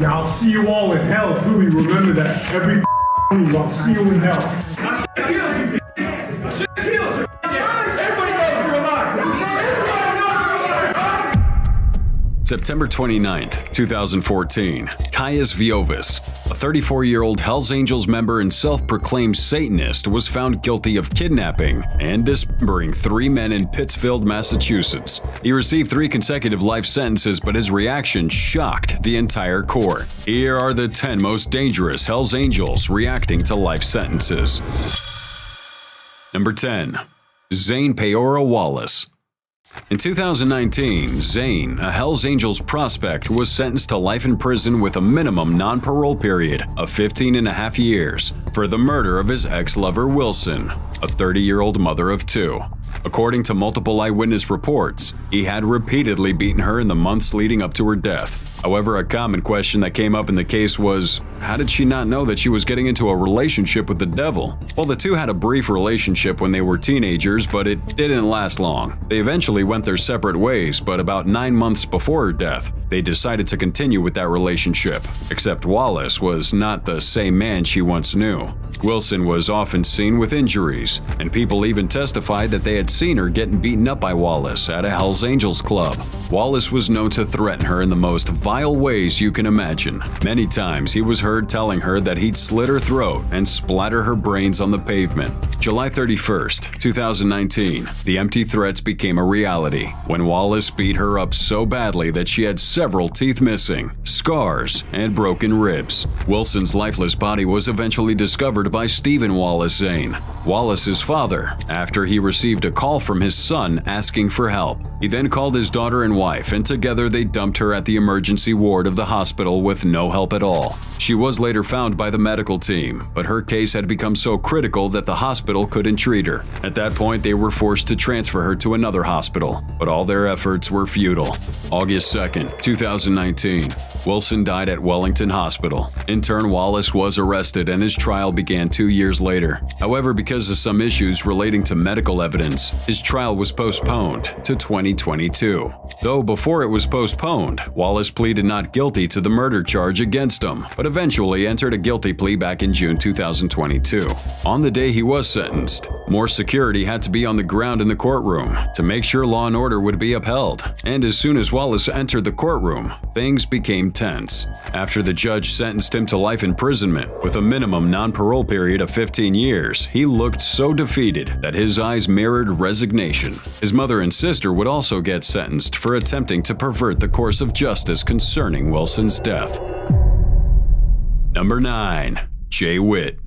Yeah, I'll see you all in hell, Tootie. Remember that. Every week, I'll see you in hell. September 29th, 2014, Caius Viovis, a 34-year-old Hells Angels member and self-proclaimed Satanist, was found guilty of kidnapping and dismembering 3 men in Pittsfield, Massachusetts. He received 3 consecutive life sentences, but his reaction shocked the entire court. Here are the 10 most dangerous Hells Angels reacting to life sentences. Number 10. Zane Peora Wallace. In 2019, Zane, a Hells Angels prospect, was sentenced to life in prison with a minimum non-parole period of 15.5 years for the murder of his ex-lover Wilson, a 30-year-old mother of 2. According to multiple eyewitness reports, he had repeatedly beaten her in the months leading up to her death. However, a common question that came up in the case was, how did she not know that she was getting into a relationship with the devil? Well, the two had a brief relationship when they were teenagers, but it didn't last long. They eventually went their separate ways, but about 9 months before her death, they decided to continue with that relationship. Except Wallace was not the same man she once knew. Wilson was often seen with injuries, and people even testified that they had seen her getting beaten up by Wallace at a Hells Angels club. Wallace was known to threaten her in the most vile ways you can imagine. Many times he was heard telling her that he'd slit her throat and splatter her brains on the pavement. July 31st, 2019, the empty threats became a reality when Wallace beat her up so badly that she had several teeth missing, scars, and broken ribs. Wilson's lifeless body was eventually discovered by Stephen Wallace Zane, Wallace's father, after he received a call from his son asking for help. He then called his daughter and wife, and together they dumped her at the emergency ward of the hospital with no help at all. She was later found by the medical team, but her case had become so critical that the hospital couldn't treat her. At that point, they were forced to transfer her to another hospital, but all their efforts were futile. August 2nd, 2019, Wilson died at Wellington Hospital. In turn, Wallace was arrested and his trial began 2 years later. However, because of some issues relating to medical evidence, his trial was postponed to 2022. Though before it was postponed, Wallace pleaded not guilty to the murder charge against him, but eventually entered a guilty plea back in June 2022. On the day he was sentenced, more security had to be on the ground in the courtroom to make sure law and order would be upheld. And as soon as Wallace entered the courtroom, things became tense. After the judge sentenced him to life imprisonment with a minimum non-parole period of 15 years, he looked so defeated that his eyes mirrored resignation. His mother and sister would also get sentenced for attempting to pervert the course of justice concerning Wilson's death. Number 9. Jay Witt.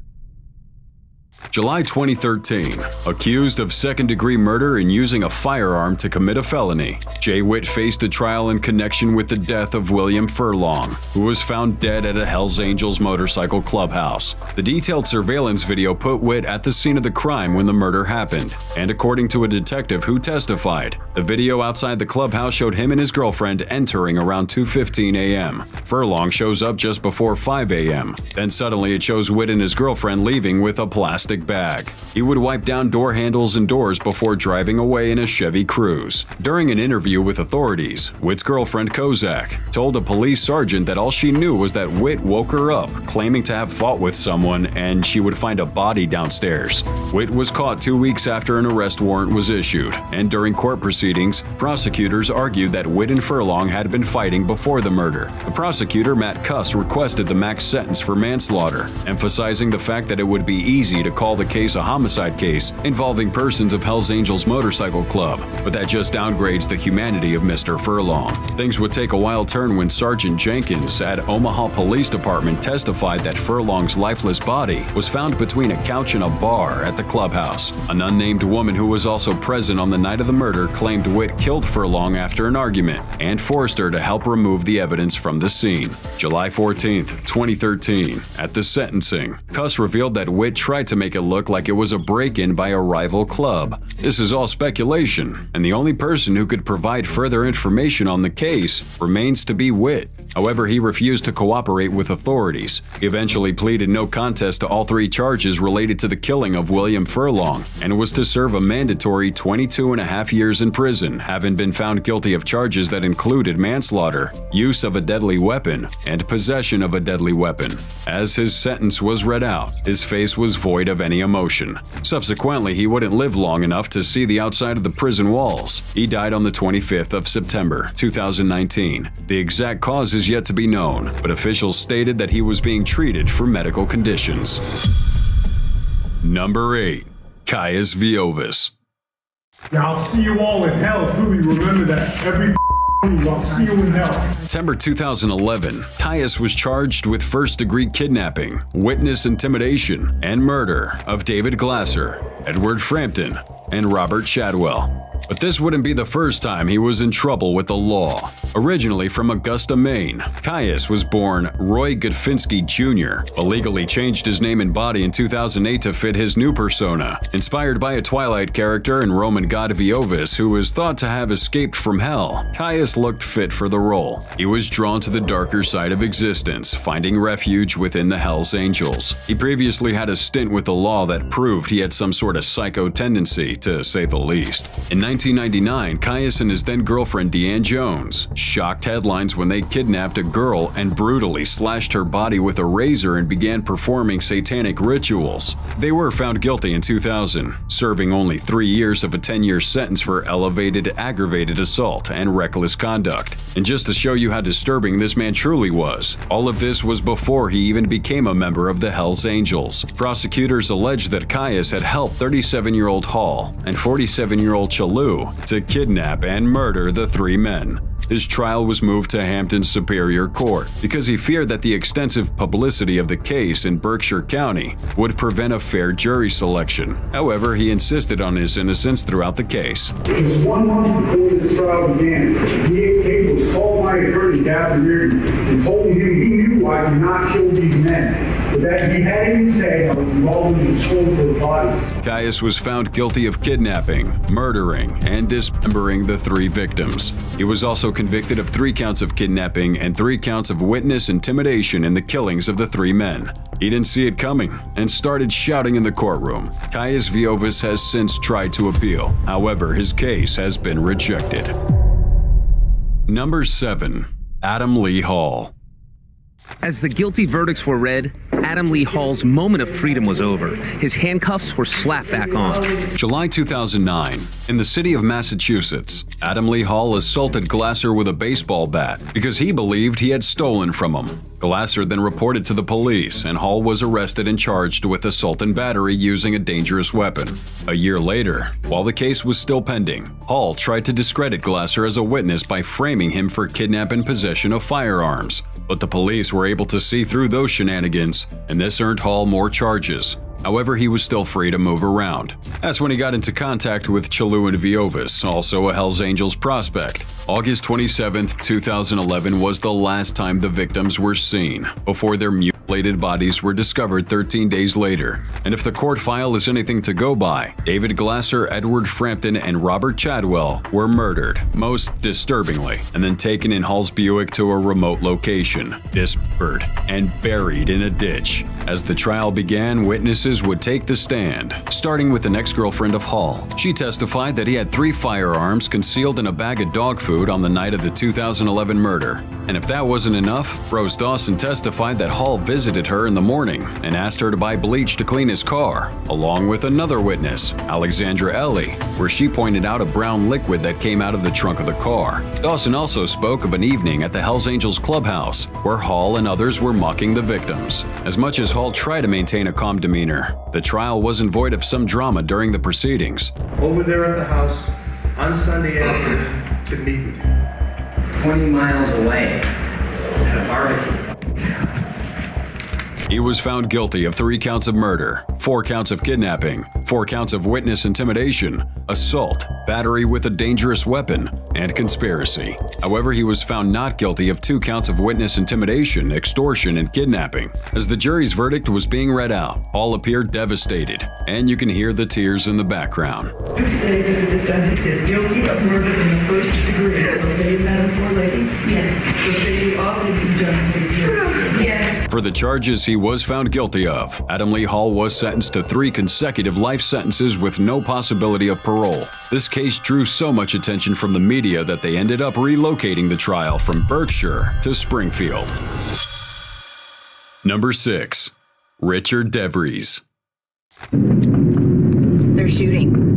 July 2013, accused of second-degree murder and using a firearm to commit a felony, Jay Witt faced a trial in connection with the death of William Furlong, who was found dead at a Hells Angels motorcycle clubhouse. The detailed surveillance video put Witt at the scene of the crime when the murder happened, and according to a detective who testified, the video outside the clubhouse showed him and his girlfriend entering around 2:15 a.m. Furlong shows up just before 5 a.m. Then suddenly it shows Witt and his girlfriend leaving with a plastic bag. He would wipe down door handles and doors before driving away in a Chevy Cruze. During an interview with authorities, Witt's girlfriend Kozak told a police sergeant that all she knew was that Witt woke her up, claiming to have fought with someone and she would find a body downstairs. Witt was caught 2 weeks after an arrest warrant was issued, and during court proceedings, prosecutors argued that Witt and Furlong had been fighting before the murder. The prosecutor, Matt Cuss, requested the max sentence for manslaughter, emphasizing the fact that it would be easy to call the case a homicide case involving persons of Hells Angels Motorcycle Club, but that just downgrades the humanity of Mr. Furlong. Things would take a wild turn when Sergeant Jenkins at Omaha Police Department testified that Furlong's lifeless body was found between a couch and a bar at the clubhouse. An unnamed woman who was also present on the night of the murder claimed Witt killed Furlong after an argument and forced her to help remove the evidence from the scene. July 14, 2013, at the sentencing, Cuss revealed that Witt tried to make it look like it was a break-in by a rival club. This is all speculation, and the only person who could provide further information on the case remains to be Witt. However, he refused to cooperate with authorities. He eventually pleaded no contest to all 3 charges related to the killing of William Furlong and was to serve a mandatory 22.5 years in prison, having been found guilty of charges that included manslaughter, use of a deadly weapon, and possession of a deadly weapon. As his sentence was read out, his face was void of any emotion. Subsequently, he wouldn't live long enough to see the outside of the prison walls. He died on the 25th of September, 2019. The exact cause is yet to be known, but officials stated that he was being treated for medical conditions. Number 8. Caius Viovis. Yeah, I'll see you all in hell, truly remember that. Every I'll see you in hell. September 2011, Caius was charged with first-degree kidnapping, witness intimidation, and murder of David Glasser, Edward Frampton, and Robert Chadwell. But this wouldn't be the first time he was in trouble with the law. Originally from Augusta, Maine, Caius was born Roy Godfinski Jr., but legally changed his name and body in 2008 to fit his new persona. Inspired by a Twilight character and Roman god Viovis, who was thought to have escaped from hell, Caius looked fit for the role. He was drawn to the darker side of existence, finding refuge within the Hells Angels. He previously had a stint with the law that proved he had some sort of psycho tendency, to say the least. In 1999, Caius and his then-girlfriend Deanne Jones shocked headlines when they kidnapped a girl and brutally slashed her body with a razor and began performing satanic rituals. They were found guilty in 2000, serving only 3 years of a 10-year sentence for elevated aggravated assault and reckless conduct. And just to show you how disturbing this man truly was, all of this was before he even became a member of the Hells Angels. Prosecutors alleged that Caius had helped 37-year-old Hall and 47-year-old Chalou to kidnap and murder the 3 men. His trial was moved to Hampton Superior Court because he feared that the extensive publicity of the case in Berkshire County would prevent a fair jury selection. However, he insisted on his innocence throughout the case. Just 1 month before this trial began, D.A. Caples called my attorney, Gavin Reardon, and told me he knew I did not kill these men, but that he had anything to say I was involved in the disposal of the bodies. Caius was found guilty of kidnapping, murdering, and dismembering the 3 victims. He was also convicted of 3 counts of kidnapping and 3 counts of witness intimidation in the killings of the 3 men. He didn't see it coming and started shouting in the courtroom. Caius Viovis has since tried to appeal. However, his case has been rejected. Number 7. Adam Lee Hall. As the guilty verdicts were read, Adam Lee Hall's moment of freedom was over. His handcuffs were slapped back on. July 2009, in the city of Massachusetts, Adam Lee Hall assaulted Glasser with a baseball bat because he believed he had stolen from him. Glasser then reported to the police, and Hall was arrested and charged with assault and battery using a dangerous weapon. A year later, while the case was still pending, Hall tried to discredit Glasser as a witness by framing him for kidnapping and possession of firearms. But the police were able to see through those shenanigans, and this earned Hall more charges. However, he was still free to move around. That's when he got into contact with Chalou and Viovis, also a Hells Angels prospect. August 27, 2011 was the last time the victims were seen, before their mutilated bodies were discovered 13 days later. And if the court file is anything to go by, David Glasser, Edward Frampton, and Robert Chadwell were murdered, most disturbingly, and then taken in Hall's Buick to a remote location, dismembered, and buried in a ditch. As the trial began, witnesses would take the stand, starting with an ex-girlfriend of Hall. She testified that he had 3 firearms concealed in a bag of dog food on the night of the 2011 murder. And if that wasn't enough, Rose Dawson testified that Hall visited her in the morning and asked her to buy bleach to clean his car, along with another witness, Alexandra Ellie, where she pointed out a brown liquid that came out of the trunk of the car. Dawson also spoke of an evening at the Hells Angels clubhouse, where Hall and others were mocking the victims. As much as Hall tried to maintain a calm demeanor, the trial wasn't void of some drama during the proceedings. Over there at the house on Sunday afternoon to meet with you. 20 miles away at a barbecue. He was found guilty of 3 counts of murder, 4 counts of kidnapping, 4 counts of witness intimidation, assault, battery with a dangerous weapon, and conspiracy. However, he was found not guilty of 2 counts of witness intimidation, extortion, and kidnapping. As the jury's verdict was being read out, Hall appeared devastated, and you can hear the tears in the background. You say that the defendant is guilty of murder in the first degree. So say you, Madam Floor Lady? Yes. So say you offer these For the charges he was found guilty of, Adam Lee Hall was sentenced to 3 consecutive life sentences with no possibility of parole. This case drew so much attention from the media that they ended up relocating the trial from Berkshire to Springfield. Number 6. Richard DeVries. They're shooting.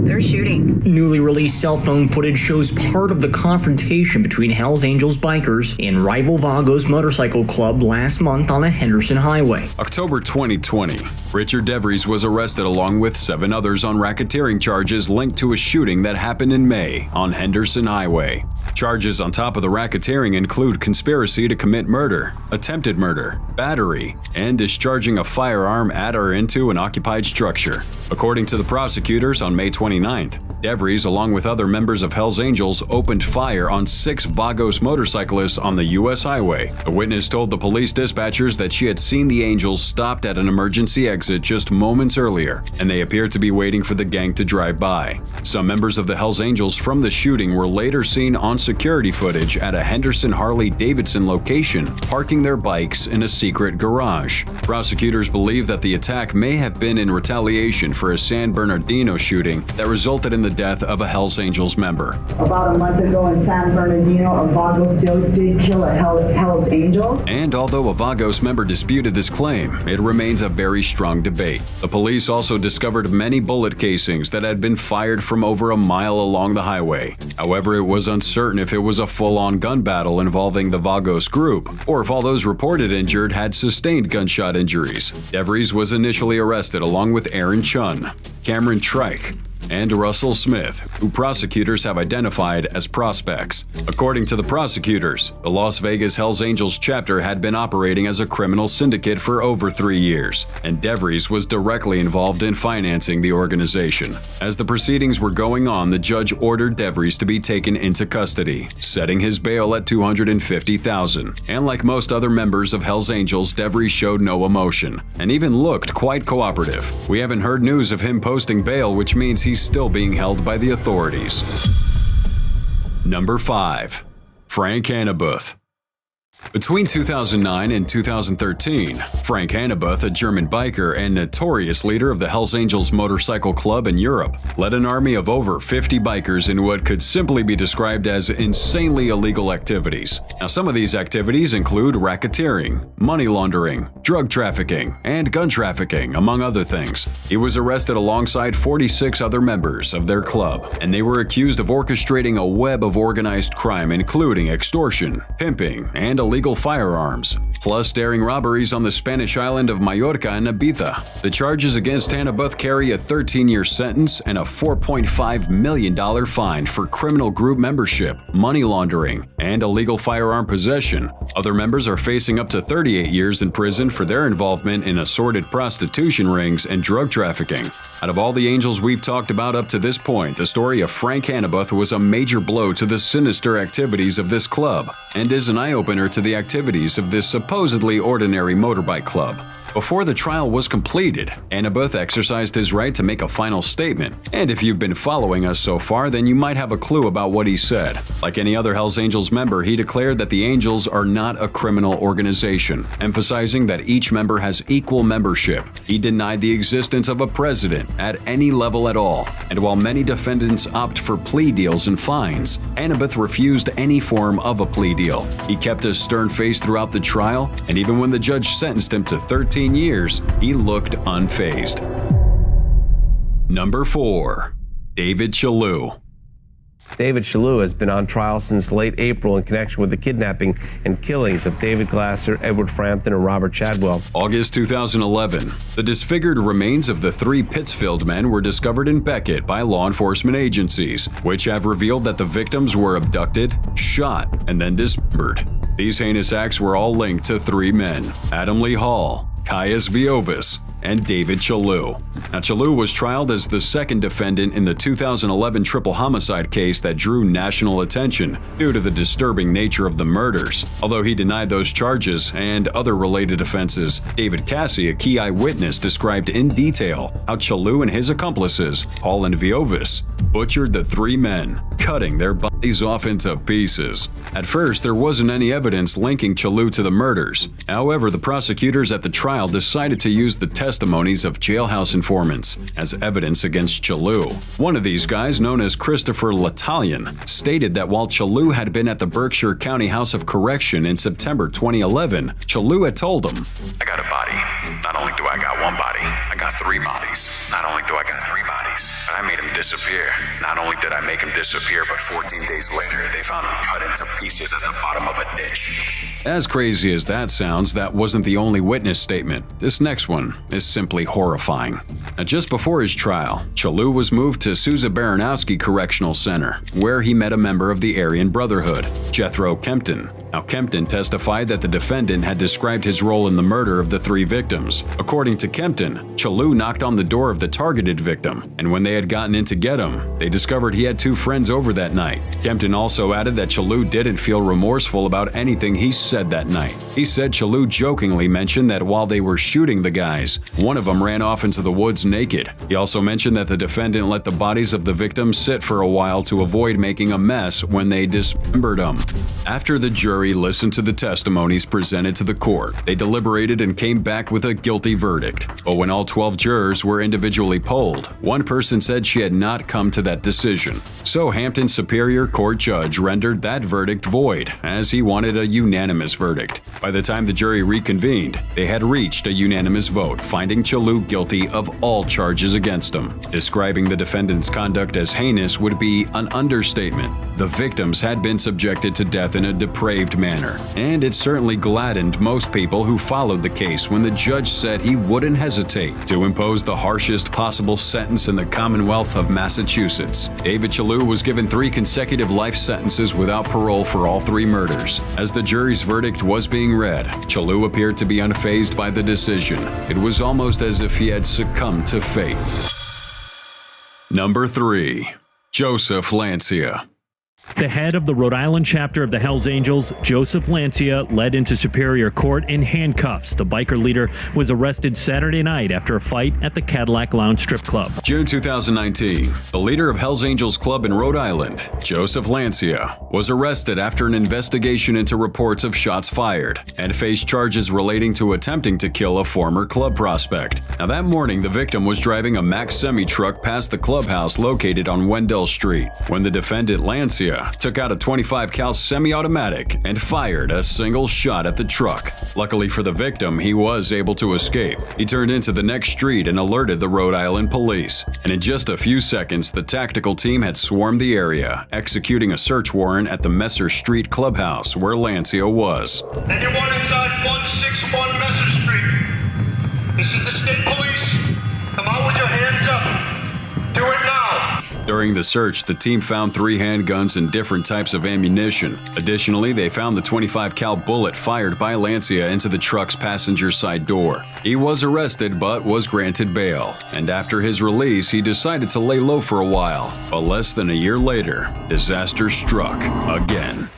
They're shooting. Newly released cell phone footage shows part of the confrontation between Hells Angels bikers and rival Vagos Motorcycle Club last month on the Henderson Highway. October 2020, Richard DeVries was arrested along with 7 others on racketeering charges linked to a shooting that happened in May on Henderson Highway. Charges on top of the racketeering include conspiracy to commit murder, attempted murder, battery, and discharging a firearm at or into an occupied structure. According to the prosecutors, on May 29th, DeVries, along with other members of Hells Angels, opened fire on 6 Vagos motorcyclists on the U.S. highway. A witness told the police dispatchers that she had seen the Angels stopped at an emergency exit just moments earlier, and they appeared to be waiting for the gang to drive by. Some members of the Hells Angels from the shooting were later seen on security footage at a Henderson Harley-Davidson location, parking their bikes in a secret garage. Prosecutors believe that the attack may have been in retaliation for a San Bernardino shooting that resulted in the death of a Hells Angels member. About a month ago in San Bernardino, a Vagos did kill a Hells Angels. And although a Vagos member disputed this claim, it remains a very strong debate. The police also discovered many bullet casings that had been fired from over a mile along the highway. However, it was uncertain if it was a full-on gun battle involving the Vagos group, or if all those reported injured had sustained gunshot injuries. DeVries was initially arrested along with Aaron Chun, Cameron Trike, and Russell Smith, who prosecutors have identified as prospects. According to the prosecutors, the Las Vegas Hells Angels chapter had been operating as a criminal syndicate for over 3 years, and DeVries was directly involved in financing the organization. As the proceedings were going on, the judge ordered DeVries to be taken into custody, setting his bail at $250,000. And like most other members of Hells Angels, DeVries showed no emotion, and even looked quite cooperative. We haven't heard news of him posting bail, which means he's still being held by the authorities. Number 5. Frank Hannebuth. Between 2009 and 2013, Frank Hannebuth, a German biker and notorious leader of the Hells Angels Motorcycle Club in Europe, led an army of over 50 bikers in what could simply be described as insanely illegal activities. Now, some of these activities include racketeering, money laundering, drug trafficking, and gun trafficking, among other things. He was arrested alongside 46 other members of their club, and they were accused of orchestrating a web of organized crime including extortion, pimping, and illegal firearms, plus daring robberies on the Spanish island of Mallorca and Ibiza. The charges against Hannebuth carry a 13-year sentence and a $4.5 million fine for criminal group membership, money laundering, and illegal firearm possession. Other members are facing up to 38 years in prison for their involvement in assorted prostitution rings and drug trafficking. Out of all the Angels we've talked about up to this point, the story of Frank Hannebuth was a major blow to the sinister activities of this club, and is an eye-opener to the activities of this supposedly ordinary motorbike club. Before the trial was completed, Hannebuth exercised his right to make a final statement, and if you've been following us so far, then you might have a clue about what he said. Like any other Hells Angels member, he declared that the Angels are not a criminal organization, emphasizing that each member has equal membership. He denied the existence of a president at any level at all, and while many defendants opt for plea deals and fines, Hannebuth refused any form of a plea deal. He kept a stern face throughout the trial, and even when the judge sentenced him to 13 years, he looked unfazed. Number 4. David Shalhoub. David Shalhoub has been on trial since late April in connection with the kidnapping and killings of David Glasser, Edward Frampton, and Robert Chadwell. August 2011, the disfigured remains of the 3 Pittsfield men were discovered in Beckett by law enforcement agencies, which have revealed that the victims were abducted, shot, and then dismembered. These heinous acts were all linked to 3 men: Adam Lee Hall, Caius Viovis, and David Chalou. Now, Chalou was trialed as the second defendant in the 2011 triple homicide case that drew national attention due to the disturbing nature of the murders. Although he denied those charges and other related offenses, David Cassie, a key eyewitness, described in detail how Chalou and his accomplices, Paul and Viovis, butchered the three men, cutting their bodies off into pieces. At first, there wasn't any evidence linking Chalou to the murders. However, the prosecutors at the trial decided to use the testimonies of jailhouse informants as evidence against Chalou. One of these guys, known as Christopher Latalian, stated that while Chalou had been at the Berkshire County House of Correction in September 2011, Chalou had told him, "I got a body. Not only do I got one body, I got three bodies. Not only do I got three bodies, but I made him disappear. Not only did I make him disappear, but 14 days later, they found him cut into pieces at the bottom of a ditch." As crazy as that sounds, that wasn't the only witness statement. This next one is simply horrifying. Now, just before his trial, Chalou was moved to Sousa Baranowski Correctional Center, where he met a member of the Aryan Brotherhood, Jethro Kempton. Now, Kempton testified that the defendant had described his role in the murder of the three victims. According to Kempton, Chalou knocked on the door of the targeted victim, and when they had gotten in to get him, they discovered he had two friends over that night. Kempton also added that Chalou didn't feel remorseful about anything he said that night. He said Chalou jokingly mentioned that while they were shooting the guys, one of them ran off into the woods naked. He also mentioned that the defendant let the bodies of the victims sit for a while to avoid making a mess when they dismembered them. After the jury listened to the testimonies presented to the court, they deliberated and came back with a guilty verdict. But when all 12 jurors were individually polled, one person said she had not come to that decision. So Hampton Superior Court judge rendered that verdict void, as he wanted a unanimous verdict. By the time the jury reconvened, they had reached a unanimous vote, finding Chalou guilty of all charges against him. Describing the defendant's conduct as heinous would be an understatement. The victims had been subjected to death in a depraved manner, and it certainly gladdened most people who followed the case when the judge said he wouldn't hesitate to impose the harshest possible sentence in the Commonwealth of Massachusetts. David Chalou was given 3 consecutive life sentences without parole for all 3 murders. As the jury's verdict was being read, Chalou appeared to be unfazed by the decision. It was almost as if he had succumbed to fate. Number 3. Joseph Lancia. The head of the Rhode Island chapter of the Hells Angels, Joseph Lancia, led into Superior Court in handcuffs. The biker leader was arrested Saturday night after a fight at the Cadillac Lounge strip club. June 2019, the leader of Hells Angels Club in Rhode Island, Joseph Lancia, was arrested after an investigation into reports of shots fired and faced charges relating to attempting to kill a former club prospect. Now, that morning, the victim was driving a Mack semi-truck past the clubhouse located on Wendell Street when the defendant, Lancia, took out a .25 cal semi-automatic and fired a single shot at the truck. Luckily for the victim, he was able to escape. He turned into the next street and alerted the Rhode Island police. And in just a few seconds, the tactical team had swarmed the area, executing a search warrant at the Messer Street clubhouse where Lancia was. Anyone inside 161 Messer Street? This is the state police. Come out with your hands up. Do it now. During the search, the team found 3 handguns and different types of ammunition. Additionally, they found the .25 cal bullet fired by Lancia into the truck's passenger side door. He was arrested but was granted bail, and after his release, he decided to lay low for a while. But less than a year later, disaster struck again.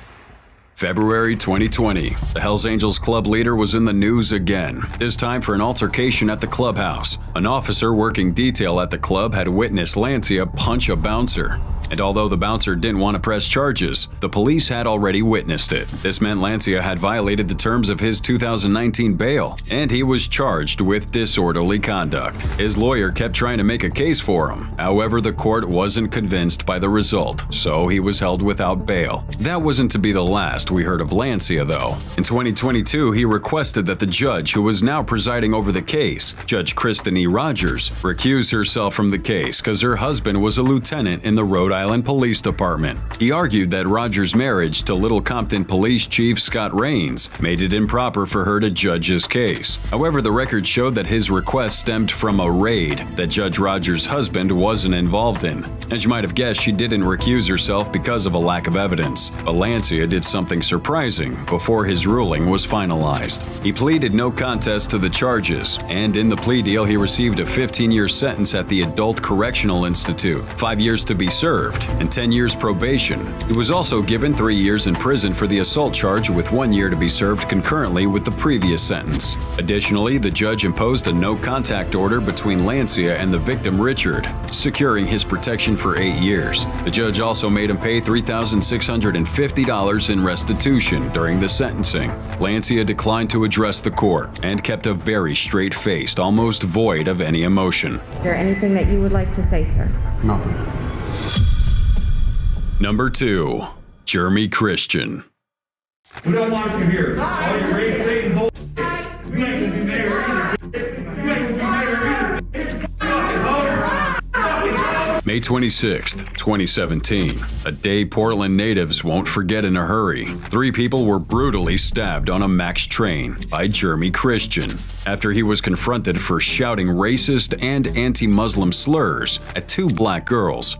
February 2020, the Hells Angels Club leader was in the news again, this time for an altercation at the clubhouse. An officer working detail at the club had witnessed Lancia punch a bouncer. And although the bouncer didn't want to press charges, the police had already witnessed it. This meant Lancia had violated the terms of his 2019 bail, and he was charged with disorderly conduct. His lawyer kept trying to make a case for him. However, the court wasn't convinced by the result, so he was held without bail. That wasn't to be the last we heard of Lancia, though. In 2022, he requested that the judge who was now presiding over the case, Judge Kristen E. Rogers, recuse herself from the case because her husband was a lieutenant in the Rhode Island Police Department. He argued that Rogers' marriage to Little Compton Police Chief Scott Rains made it improper for her to judge his case. However, the record showed that his request stemmed from a raid that Judge Rogers' husband wasn't involved in. As you might have guessed, she didn't recuse herself because of a lack of evidence. But Lancia did something surprising before his ruling was finalized. He pleaded no contest to the charges, and in the plea deal he received a 15-year sentence at the Adult Correctional Institute, 5 years to be served, and 10 years probation. He was also given 3 years in prison for the assault charge, with 1 year to be served concurrently with the previous sentence. Additionally, the judge imposed a no-contact order between Lancia and the victim Richard, securing his protection for 8 years. The judge also made him pay $3,650 in restitution during the sentencing. Lancia declined to address the court and kept a very straight-faced, almost void of any emotion. Is there anything that you would like to say, sir? Nothing. Number 2. Jeremy Christian. We don't want you here. All your race baiting bull. You ain't gonna be mayor either. You ain't gonna be mayor either. May 26, 2017. A day Portland natives won't forget in a hurry. 3 people were brutally stabbed on a MAX train by Jeremy Christian after he was confronted for shouting racist and anti-Muslim slurs at 2 black girls.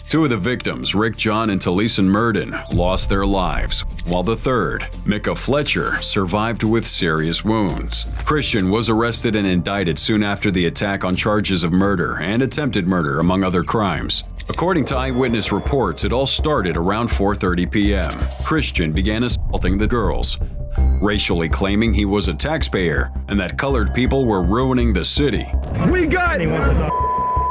2 of the victims, Rick John and Taliesin Murden, lost their lives, while the third, Micah Fletcher, survived with serious wounds. Christian was arrested and indicted soon after the attack on charges of murder and attempted murder, among other crimes. According to eyewitness reports, it all started around 4:30 p.m. Christian began assaulting the girls, racially claiming he was a taxpayer and that colored people were ruining the city. We got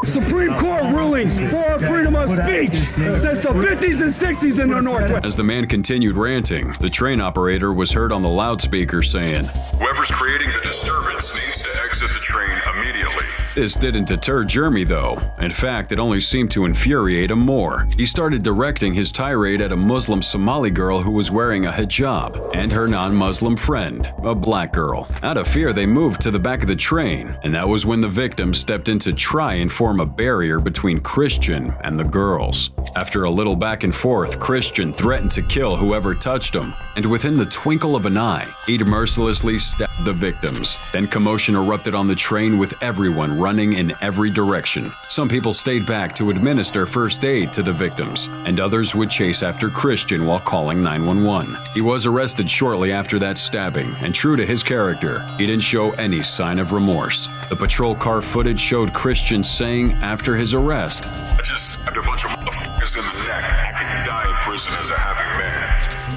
Supreme Court rulings for our freedom of speech since the 50s and 60s in the Northwest. As the man continued ranting, the train operator was heard on the loudspeaker saying, "Whoever's creating the disturbance needs to exit the train immediately." This didn't deter Jeremy, though. In fact, it only seemed to infuriate him more. He started directing his tirade at a Muslim Somali girl who was wearing a hijab and her non-Muslim friend, a black girl. Out of fear, they moved to the back of the train, and that was when the victim stepped in to try and form a barrier between Christian and the girls. After a little back and forth, Christian threatened to kill whoever touched him, and within the twinkle of an eye, he'd mercilessly stabbed the victims. Then commotion erupted on the train, with everyone running in every direction. Some people stayed back to administer first aid to the victims, and others would chase after Christian while calling 911. He was arrested shortly after that stabbing, and true to his character, he didn't show any sign of remorse. The patrol car footage showed Christian saying after his arrest, "I just stabbed a bunch of motherfuckers in the neck. I can die in prison as a happy man."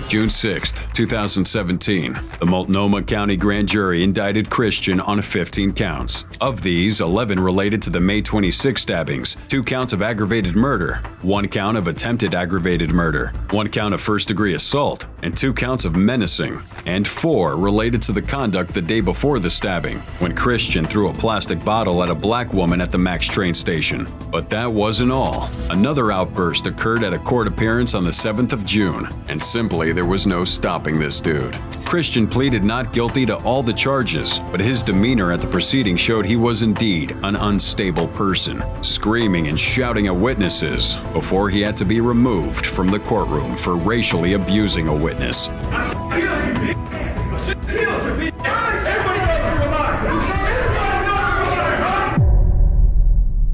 June 6, 2017, the Multnomah County Grand Jury indicted Christian on 15 counts. Of these, 11 related to the May 26 stabbings, 2 counts of aggravated murder, 1 count of attempted aggravated murder, 1 count of first-degree assault, and 2 counts of menacing, and 4 related to the conduct the day before the stabbing, when Christian threw a plastic bottle at a black woman at the MAX train station. But that wasn't all. Another outburst occurred at a court appearance on the 7th of June, and simply there was no stopping this dude. Christian pleaded not guilty to all the charges, but his demeanor at the proceeding showed he was indeed an unstable person, screaming and shouting at witnesses before he had to be removed from the courtroom for racially abusing a witness.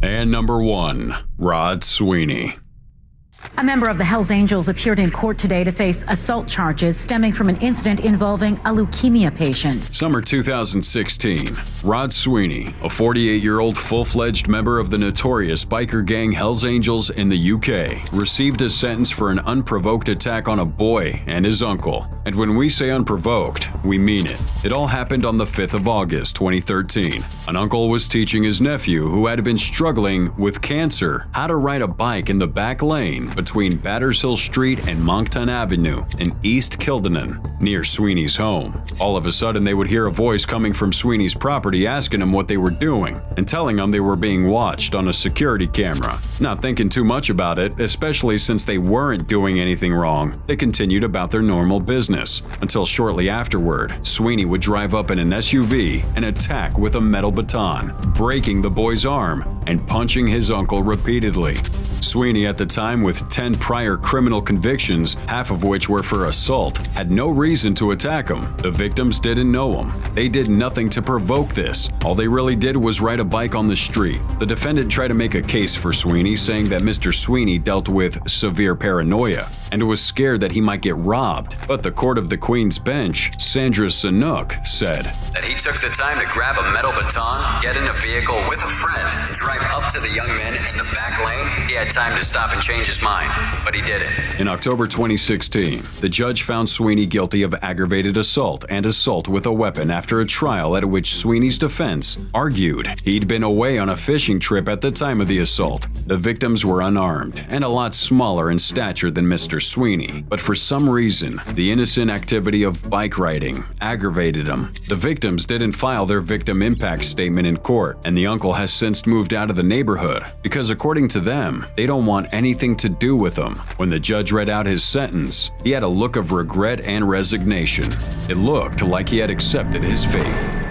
And number 1, Rod Sweeney. A member of the Hells Angels appeared in court today to face assault charges stemming from an incident involving a leukemia patient. Summer 2016, Rod Sweeney, a 48-year-old full-fledged member of the notorious biker gang Hells Angels in the UK, received a sentence for an unprovoked attack on a boy and his uncle. And when we say unprovoked, we mean it. It all happened on the 5th of August, 2013. An uncle was teaching his nephew, who had been struggling with cancer, how to ride a bike in the back lane between Battershill Street and Moncton Avenue in East Kildonan, near Sweeney's home. All of a sudden, they would hear a voice coming from Sweeney's property asking him what they were doing and telling them they were being watched on a security camera. Not thinking too much about it, especially since they weren't doing anything wrong, they continued about their normal business, until shortly afterward, Sweeney would drive up in an SUV and attack with a metal baton, breaking the boy's arm and punching his uncle repeatedly. Sweeney, at the time with 10 prior criminal convictions, half of which were for assault, had no reason to attack him. The victims didn't know him. They did nothing to provoke this. All they really did was ride a bike on the street. The defendant tried to make a case for Sweeney, saying that Mr. Sweeney dealt with severe paranoia and was scared that he might get robbed. But the Court of the Queen's Bench, Sandra Sanook, said that he took the time to grab a metal baton, get in a vehicle with a friend, and drive up to the young men in the back lane. He had time to stop and change his mind, but he didn't. In October 2016, the judge found Sweeney guilty of aggravated assault and assault with a weapon after a trial at which Sweeney's defense argued he'd been away on a fishing trip at the time of the assault. The victims were unarmed and a lot smaller in stature than Mr. Sweeney, but for some reason, the innocent activity of bike riding aggravated him. The victims didn't file their victim impact statement in court, and the uncle has since moved out of the neighborhood because, according to them, they don't want anything to do with him. When the judge read out his sentence, he had a look of regret and resignation. It looked like he had accepted his fate.